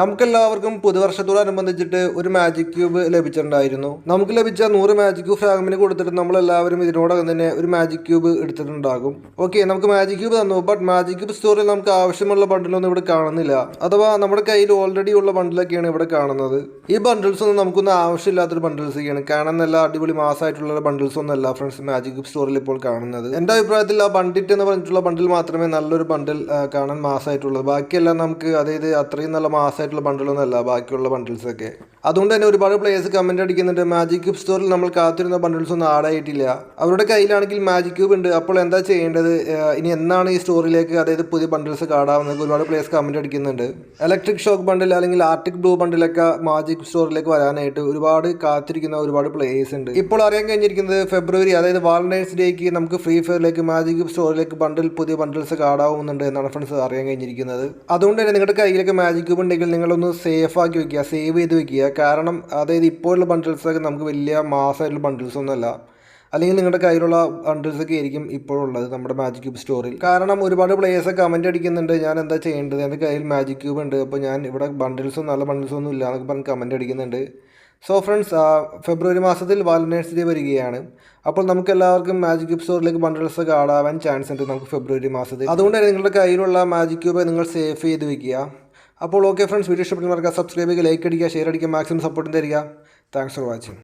നമുക്കെല്ലാവർക്കും പുതുവർഷത്തോടനുബന്ധിച്ചിട്ട് ഒരു magic cube ലഭിച്ചിട്ടുണ്ടായിരുന്നു. നമുക്ക് ലഭിച്ച 100 മാജിക് ക്യൂബ് ഫ്രാഗ്മെന്റ് കൊടുത്തിട്ട് നമ്മളെല്ലാവരും ഇതിനോടകം തന്നെ ഒരു മാജിക് ക്യൂബ് എടുത്തിട്ടുണ്ടാകും. ഓക്കെ, നമുക്ക് മാജിക് ക്യൂബ് തന്നു. ബട്ട് മാജിക് ക്യൂബ് സ്റ്റോറിൽ നമുക്ക് ആവശ്യമുള്ള ബണ്ടിലൊന്നും ഇവിടെ കാണുന്നില്ല. അഥവാ നമ്മുടെ കയ്യിൽ ഓൾറെഡി ഉള്ള ബണ്ടിലൊക്കെയാണ് ഇവിടെ കാണുന്നത്. ഈ ബണ്ടിൽസ് ഒന്നും നമുക്കൊന്നും ആവശ്യമില്ലാത്തൊരു ബണ്ടിൽസൊക്കെയാണ്. കാണാൻ നല്ല അടിപൊളി മാസമായിട്ടുള്ള ബണ്ടിൽസ് ഒന്നും അല്ല ഫ്രണ്ട്സ് മാജിക് ക്യൂബ് സ്റ്റോറിൽ ഇപ്പോൾ കാണുന്നത്. എൻ്റെ അഭിപ്രായത്തിൽ ആ ബണ്ടിറ്റ് എന്ന് പറഞ്ഞിട്ടുള്ള ബണ്ടിൽ മാത്രമേ നല്ലൊരു ബണ്ടിൽ കാണാൻ മാസമായിട്ടുള്ളത്. ബാക്കിയെല്ലാം നമുക്ക് അതായത് അത്രയും നല്ല മാസമായിട്ടുള്ള ബണ്ടിലൊന്നും അല്ല ബാക്കിയുള്ള ബണ്ടിൽസൊക്കെ. അതുകൊണ്ട് തന്നെ ഒരുപാട് പ്ലേയേഴ്സ് കമൻറ്റ് അടിക്കുന്നുണ്ട് മാജിക് ക്യൂബ് സ്റ്റോറിൽ നമ്മൾ കാത്തിരുന്ന ബണ്ടിൽസ് ഒന്നും ആഡായിട്ടില്ല. അവരുടെ കയ്യിലാണെങ്കിൽ മാജിക് ക്യൂബ് ഉണ്ട്, അപ്പോൾ എന്താ ചെയ്യേണ്ടത്, ഇനി എന്നാണ് ഈ സ്റ്റോറിലേക്ക് അതായത് പുതിയ ബണ്ടിൽസ് കാടാവുന്നത്? ഒരുപാട് പ്ലേയേഴ്സ് കമൻറ്റ് അടിക്കുന്നുണ്ട്. ഇലക്ട്രിക് ഷോക്ക് ബണ്ടിൽ അല്ലെങ്കിൽ ആർട്ടിക് ബ്ലൂ ബണ്ടിലൊക്കെ മാജിക് സ്റ്റോറിലേക്ക് വരാനായിട്ട് ഒരുപാട് കാത്തിരിക്കുന്ന ഒരുപാട് പ്ലേയേഴ്സ് ഉണ്ട്. ഇപ്പോൾ അറിയാൻ കഴിഞ്ഞിരിക്കുന്നത് ഫെബ്രുവരി അതായത് വാലന്റൈൻസ് ഡേക്ക് നമുക്ക് ഫ്രീ ഫയറിലേക്ക് മാജിക് ക്യൂബ് സ്റ്റോറിലേക്ക് പുതിയ ബണ്ടിൽസ് കാടാവുന്നുണ്ട് എന്നാണ് ഫ്രണ്ട്സ് അറിയാൻ കഴിഞ്ഞിരിക്കുന്നത്. അതുകൊണ്ട് തന്നെ നിങ്ങളുടെ കയ്യിലേക്ക് മാജിക് ക്യൂബ് ഉണ്ടെങ്കിൽ നിങ്ങളൊന്ന് സേഫ് ആക്കി വെക്കുക, സേവ് ചെയ്ത് വെക്കുക. കാരണം അതായത് ഇപ്പോഴുള്ള ബണ്ടിൽസൊക്കെ നമുക്ക് വലിയ മാസമായിട്ടുള്ള ബണ്ടിൽസ് ഒന്നുമല്ല. അല്ലെങ്കിൽ നിങ്ങളുടെ കയ്യിലുള്ള ബണ്ടിൽസൊക്കെ ആയിരിക്കും ഇപ്പോഴുള്ളത് നമ്മുടെ മാജിക് ക്യൂബ് സ്റ്റോറിൽ. കാരണം ഒരുപാട് പ്ലേയേഴ്സ് കമൻറ്റ് അടിക്കുന്നുണ്ട് ഞാൻ എന്താ ചെയ്യേണ്ടത്, എൻ്റെ കയ്യിൽ മാജിക് ക്യൂബ് ഉണ്ട്, അപ്പോൾ ഞാൻ ഇവിടെ നല്ല ബണ്ടിൽസൊന്നും ഇല്ല എന്നൊക്കെ പറഞ്ഞ് കമൻറ്റ് അടിക്കുന്നുണ്ട്. സോ ഫ്രണ്ട്സ്, ഫെബ്രുവരി മാസത്തിൽ വാലന്റൈൻസ് ഡേ വരികയാണ്. അപ്പോൾ നമുക്ക് എല്ലാവർക്കും മാജിക് ക്യൂബ് സ്റ്റോറിലേക്ക് ബണ്ടിൽസ് കാടാവാൻ ചാൻസ് ഉണ്ട് നമുക്ക് ഫെബ്രുവരി മാസത്തിൽ. അതുകൊണ്ട് തന്നെ നിങ്ങളുടെ കയ്യിലുള്ള മാജിക് ക്യൂബ് നിങ്ങൾ സേഫ് ചെയ്ത് വെക്കുക. അപ്പോൾ ഓക്കെ ഫ്രണ്ട്സ്, വീഡിയോ ഇഷ്ടപ്പെടുന്നവർക്ക് സബ്സ്ക്രൈബ് ചെയ്യുക, ലൈക്ക് അടിക്കുക, ഷെയർ അടിക്കുക, മാക്സിമം സപ്പോർട്ടും തരിക. Thanks for watching.